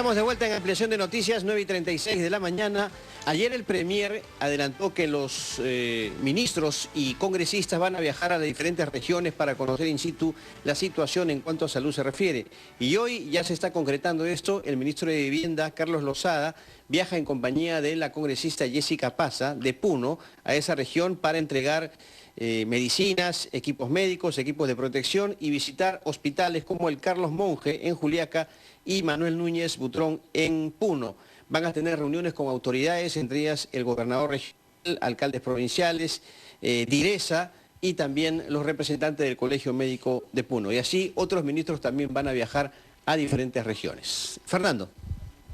Estamos de vuelta en Ampliación de Noticias, 9:36 de la mañana. Ayer el Premier adelantó que los ministros y congresistas van a viajar a las diferentes regiones para conocer in situ la situación en cuanto a salud se refiere. Y hoy ya se está concretando esto. El ministro de Vivienda, Carlos Lozada, viaja en compañía de la congresista Jessica Pasa, de Puno, a esa región para entregar medicinas, equipos médicos, equipos de protección y visitar hospitales como el Carlos Monge en Juliaca y Manuel Núñez Butrón en Puno. Van a tener reuniones con autoridades, entre ellas el gobernador regional, alcaldes provinciales, Direza y también los representantes del Colegio Médico de Puno. Y así otros ministros también van a viajar a diferentes regiones. Fernando.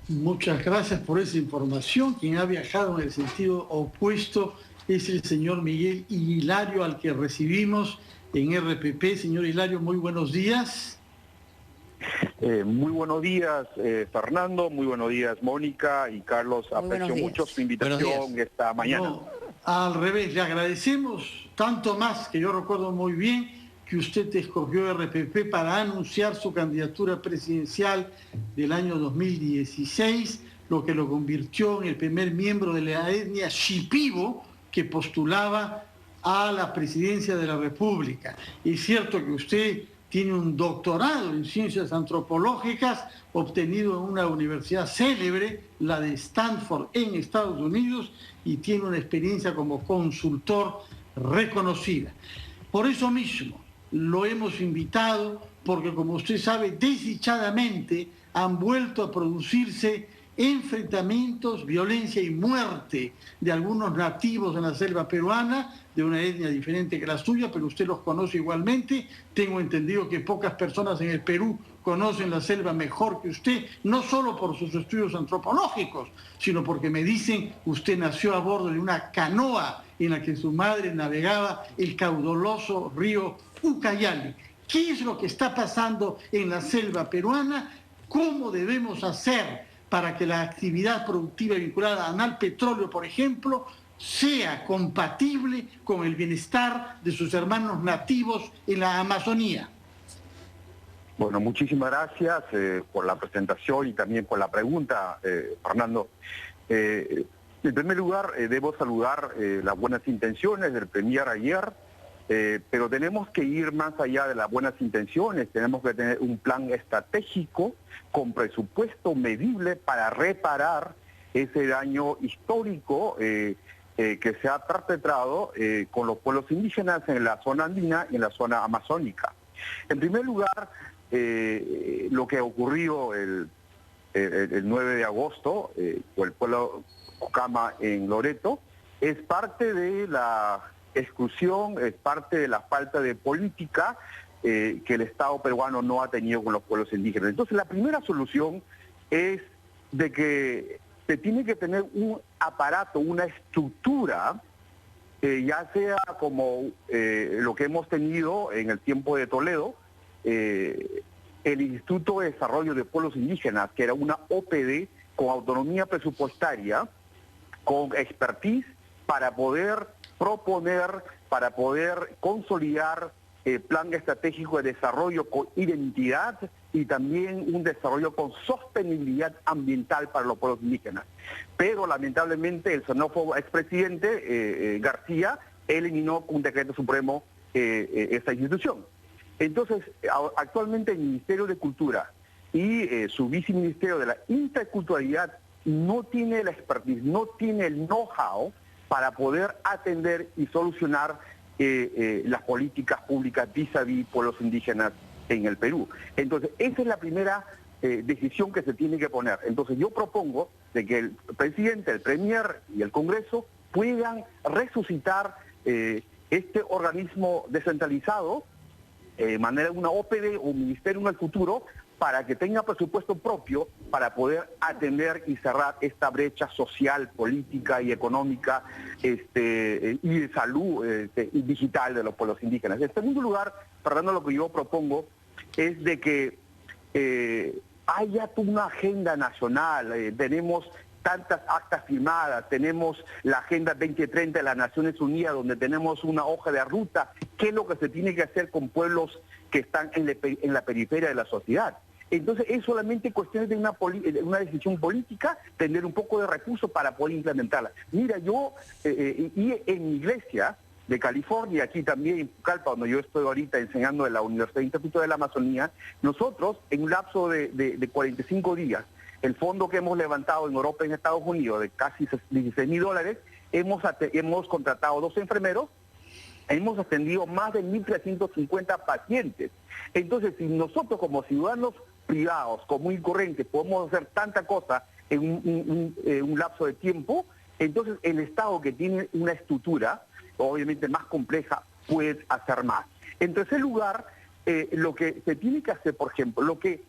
Muchas gracias por esa información. Quien ha viajado en el sentido opuesto es el señor Miguel Hilario, al que recibimos en RPP. Señor Hilario, muy buenos días. Muy buenos días, Fernando, muy buenos días, Mónica y Carlos. Aprecio mucho su invitación esta mañana. No, al revés, le agradecemos tanto más que yo recuerdo muy bien que usted escogió RPP para anunciar su candidatura presidencial del año 2016, lo que lo convirtió en el primer miembro de la etnia Shipibo que postulaba a la presidencia de la República. Es cierto que usted tiene un doctorado en ciencias antropológicas obtenido en una universidad célebre, la de Stanford en Estados Unidos, y tiene una experiencia como consultor reconocida. Por eso mismo lo hemos invitado, porque como usted sabe, desdichadamente han vuelto a producirse enfrentamientos, violencia y muerte de algunos nativos en la selva peruana, de una etnia diferente que la suya, pero usted los conoce igualmente. Tengo entendido que pocas personas en el Perú conocen la selva mejor que usted, no solo por sus estudios antropológicos, sino porque me dicen usted nació a bordo de una canoa en la que su madre navegaba el caudaloso río Ucayali. ¿Qué es lo que está pasando en la selva peruana? ¿Cómo debemos hacer para que la actividad productiva vinculada al petróleo, por ejemplo, sea compatible con el bienestar de sus hermanos nativos en la Amazonía? Bueno, muchísimas gracias por la presentación y también por la pregunta, Fernando. En primer lugar, debo saludar las buenas intenciones del Premier ayer, pero tenemos que ir más allá de las buenas intenciones. Tenemos que tener un plan estratégico con presupuesto medible para reparar ese daño histórico que se ha perpetrado con los pueblos indígenas en la zona andina y en la zona amazónica. En primer lugar, lo que ocurrió el 9 de agosto con el pueblo Cucama en Loreto es parte de la exclusión, es parte de la falta de política que el Estado peruano no ha tenido con los pueblos indígenas. Entonces la primera solución es de que se tiene que tener un aparato, una estructura, ya sea como lo que hemos tenido en el tiempo de Toledo, el Instituto de Desarrollo de Pueblos Indígenas, que era una OPD con autonomía presupuestaria, con expertise para poder proponer, para poder consolidar plan estratégico de desarrollo con identidad y también un desarrollo con sostenibilidad ambiental para los pueblos indígenas. Pero lamentablemente el xenófobo expresidente García eliminó con un decreto supremo esta institución. Entonces, actualmente el Ministerio de Cultura y su viceministerio de la Interculturalidad no tiene la expertise, no tiene el know-how para poder atender y solucionar las políticas públicas vis-a-vis pueblos indígenas en el Perú. Entonces, esa es la primera decisión que se tiene que poner. Entonces, yo propongo de que el presidente, el Premier y el Congreso puedan resucitar este organismo descentralizado de manera una OPD o un ministerio en el futuro, para que tenga presupuesto propio para poder atender y cerrar esta brecha social, política y económica y de salud y digital de los pueblos indígenas. En segundo lugar, Fernando, lo que yo propongo es de que haya una agenda nacional. Tenemos tantas actas firmadas, tenemos la Agenda 2030 de las Naciones Unidas, donde tenemos una hoja de ruta. ¿Qué es lo que se tiene que hacer con pueblos que están en la periferia de la sociedad? Entonces es solamente cuestión de una decisión política, tener un poco de recursos para poder implementarla. Mira, yo, y en mi iglesia de California, aquí también en Pucallpa, donde yo estoy ahorita enseñando en la Universidad Instituto de la Amazonía, nosotros en un lapso de 45 días, el fondo que hemos levantado en Europa y en Estados Unidos de casi $16,000, hemos contratado 2 enfermeros, hemos atendido más de 1.350 pacientes. Entonces, si nosotros como ciudadanos privados, común y corriente, podemos hacer tanta cosa en un lapso de tiempo, entonces el Estado, que tiene una estructura obviamente más compleja, puede hacer más. En tercer lugar, lo que se tiene que hacer, por ejemplo, lo que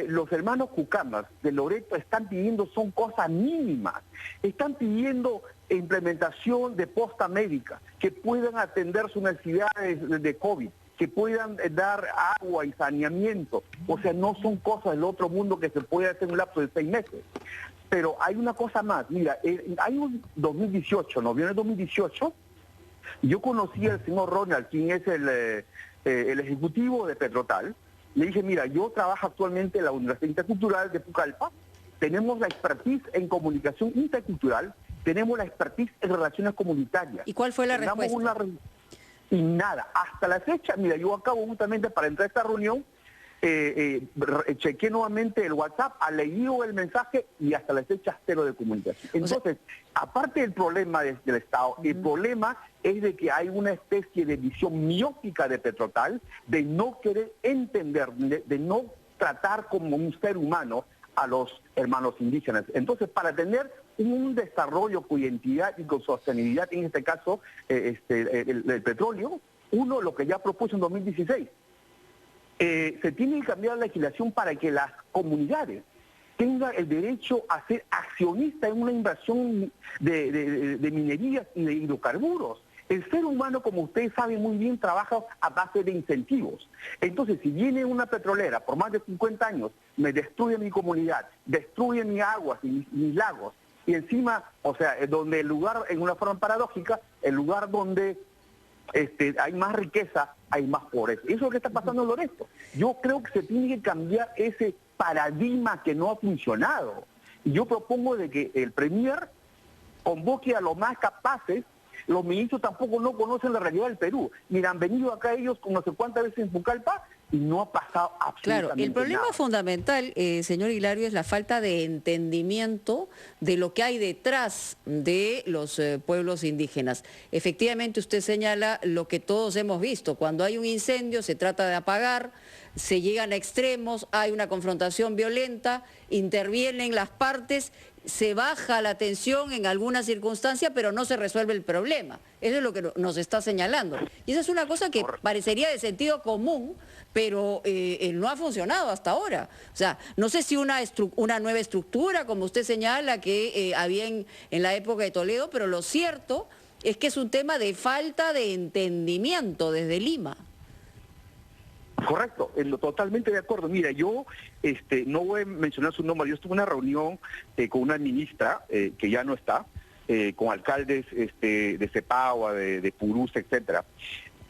los hermanos Cucamas de Loreto están pidiendo son cosas mínimas. Están pidiendo implementación de posta médica, que puedan atender sus necesidades de COVID, que puedan dar agua y saneamiento. O sea, no son cosas del otro mundo que se puede hacer en un lapso de 6 meses. Pero hay una cosa más. Mira, hay un 2018, noviembre de 2018, yo conocí al señor Ronald, quien es el ejecutivo de Petrotal. Le dije, mira, yo trabajo actualmente en la Universidad Intercultural de Pucallpa, tenemos la expertise en comunicación intercultural, tenemos la expertise en relaciones comunitarias. ¿Y cuál fue la respuesta? Y nada, hasta la fecha, mira, yo acabo justamente para entrar a esta reunión, chequeé nuevamente el WhatsApp, ha leído el mensaje y hasta la fecha 0 de comunicación. Entonces, aparte del problema del Estado, el problema es de que hay una especie de visión miópica de Petrotal, de no querer entender, de no tratar como un ser humano a los hermanos indígenas. Entonces, para tener un desarrollo con identidad y con sostenibilidad, en este caso el petróleo, uno, lo que ya propuso en 2016, se tiene que cambiar la legislación para que las comunidades tengan el derecho a ser accionistas en una inversión de minerías y de hidrocarburos. El ser humano, como ustedes saben muy bien, trabaja a base de incentivos. Entonces, si viene una petrolera por más de 50 años, me destruye mi comunidad, destruye mis aguas y mis lagos, y encima, o sea, donde el lugar, en una forma paradójica, el lugar donde hay más riqueza, hay más pobreza. Eso es lo que está pasando en Loreto. Yo creo que se tiene que cambiar ese paradigma que no ha funcionado. Y yo propongo de que el Premier convoque a los más capaces. Los ministros tampoco no conocen la realidad del Perú. Mira, han venido acá ellos con no sé cuántas veces en Pucallpa y no ha pasado absolutamente nada. Claro, el problema fundamental, señor Hilario, es la falta de entendimiento de lo que hay detrás de los pueblos indígenas. Efectivamente, usted señala lo que todos hemos visto. Cuando hay un incendio, se trata de apagar, se llegan a extremos, hay una confrontación violenta, intervienen las partes, se baja la tensión en alguna circunstancia, pero no se resuelve el problema. Eso es lo que nos está señalando. Y esa es una cosa que parecería de sentido común, pero no ha funcionado hasta ahora. O sea, no sé si una nueva estructura, como usted señala, que había en la época de Toledo, pero lo cierto es que es un tema de falta de entendimiento desde Lima. Correcto, totalmente de acuerdo. Mira, yo no voy a mencionar su nombre, yo estuve en una reunión con una ministra que ya no está, con alcaldes de Cepagua, de Purús, etcétera.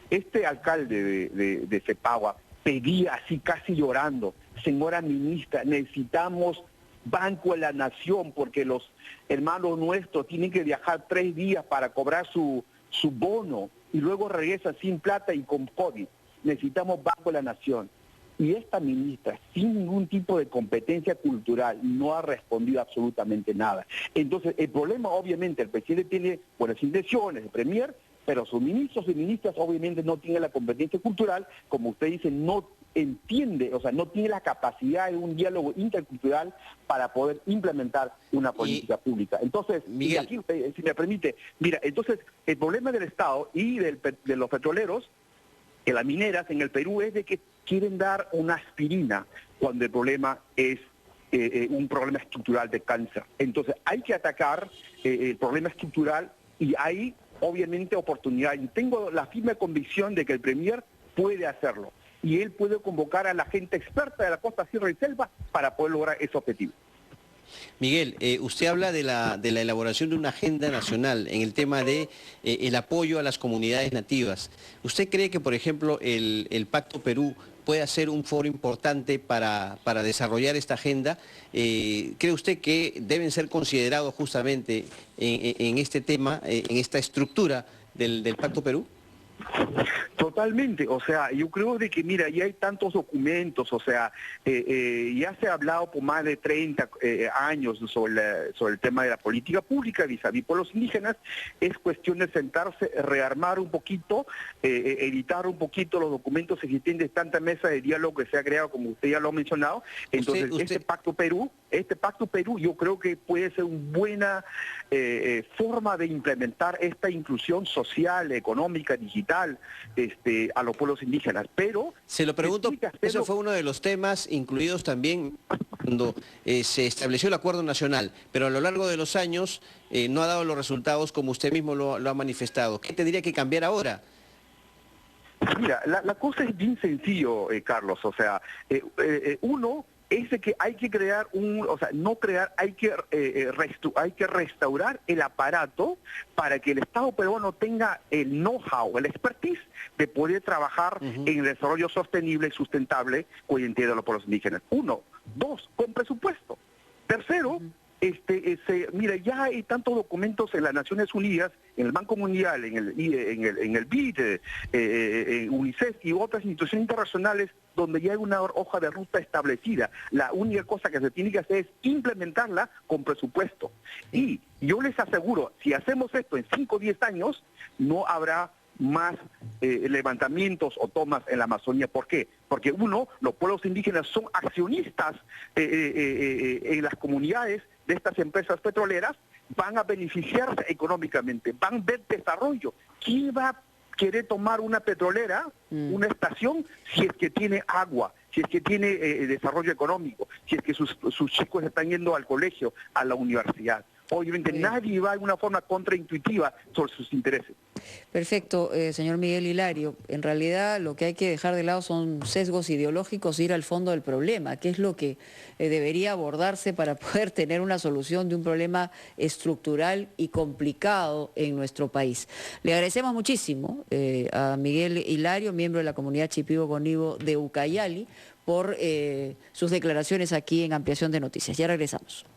Este alcalde de Cepagua pedía así casi llorando, señora ministra, necesitamos Banco de la Nación porque los hermanos nuestros tienen que viajar 3 días para cobrar su bono y luego regresan sin plata y con COVID. Necesitamos Banco de la Nación. Y esta ministra, sin ningún tipo de competencia cultural, no ha respondido absolutamente nada. Entonces, el problema, obviamente, el presidente tiene buenas intenciones, el premier, pero sus ministros y ministras, obviamente, no tienen la competencia cultural, como usted dice, no entiende, o sea, no tiene la capacidad de un diálogo intercultural para poder implementar una política pública. Entonces, y aquí, si me permite, mira, entonces, el problema del Estado y de los petroleros, que las mineras en el Perú, es de que quieren dar una aspirina cuando el problema es un problema estructural de cáncer. Entonces hay que atacar el problema estructural y hay obviamente oportunidad. Y tengo la firme convicción de que el Premier puede hacerlo y él puede convocar a la gente experta de la costa, sierra y selva para poder lograr ese objetivo. Miguel, usted habla de la elaboración de una agenda nacional en el tema de el apoyo a las comunidades nativas. ¿Usted cree que, por ejemplo, el Pacto Perú pueda ser un foro importante para desarrollar esta agenda. ¿Cree usted que deben ser considerados justamente en este tema, en esta estructura del Pacto Perú? Totalmente, o sea, yo creo de que, mira, ya hay tantos documentos, o sea, ya se ha hablado por más de 30 años sobre el tema de la política pública vis-a-vis pueblos indígenas. Es cuestión de sentarse, rearmar un poquito, editar un poquito los documentos existentes, tanta mesa de diálogo que se ha creado, como usted ya lo ha mencionado. Entonces, este Pacto Perú, yo creo que puede ser una buena forma de implementar esta inclusión social, económica, digital, a los pueblos indígenas, pero... Se lo pregunto, eso fue uno de los temas incluidos también cuando se estableció el Acuerdo Nacional, pero a lo largo de los años no ha dado los resultados como usted mismo lo ha manifestado. ¿Qué tendría que cambiar ahora? Mira, la cosa es bien sencillo, Carlos, o sea, uno es de que hay que crear hay que restaurar el aparato para que el Estado peruano tenga el know-how, el expertise de poder trabajar en el desarrollo sostenible y sustentable hoy en día de los pueblos indígenas. Uno. Dos, con presupuesto. Tercero, mira, ya hay tantos documentos en las Naciones Unidas, en el Banco Mundial, en el BID, en UNICEF y otras instituciones internacionales donde ya hay una hoja de ruta establecida. La única cosa que se tiene que hacer es implementarla con presupuesto. Y yo les aseguro, si hacemos esto en 5 o 10 años, no habrá más levantamientos o tomas en la Amazonía. ¿Por qué? Porque uno, los pueblos indígenas son accionistas en las comunidades de estas empresas petroleras, van a beneficiarse económicamente, van a ver desarrollo. ¿Quién va a querer tomar una petrolera, una estación, si es que tiene agua, si es que tiene desarrollo económico, si es que sus chicos están yendo al colegio, a la universidad? Obviamente nadie va de una forma contraintuitiva sobre sus intereses. Perfecto, señor Miguel Hilario. En realidad lo que hay que dejar de lado son sesgos ideológicos, ir al fondo del problema, que es lo que debería abordarse para poder tener una solución de un problema estructural y complicado en nuestro país. Le agradecemos muchísimo a Miguel Hilario, miembro de la comunidad Shipibo-Conibo de Ucayali, por sus declaraciones aquí en Ampliación de Noticias. Ya regresamos.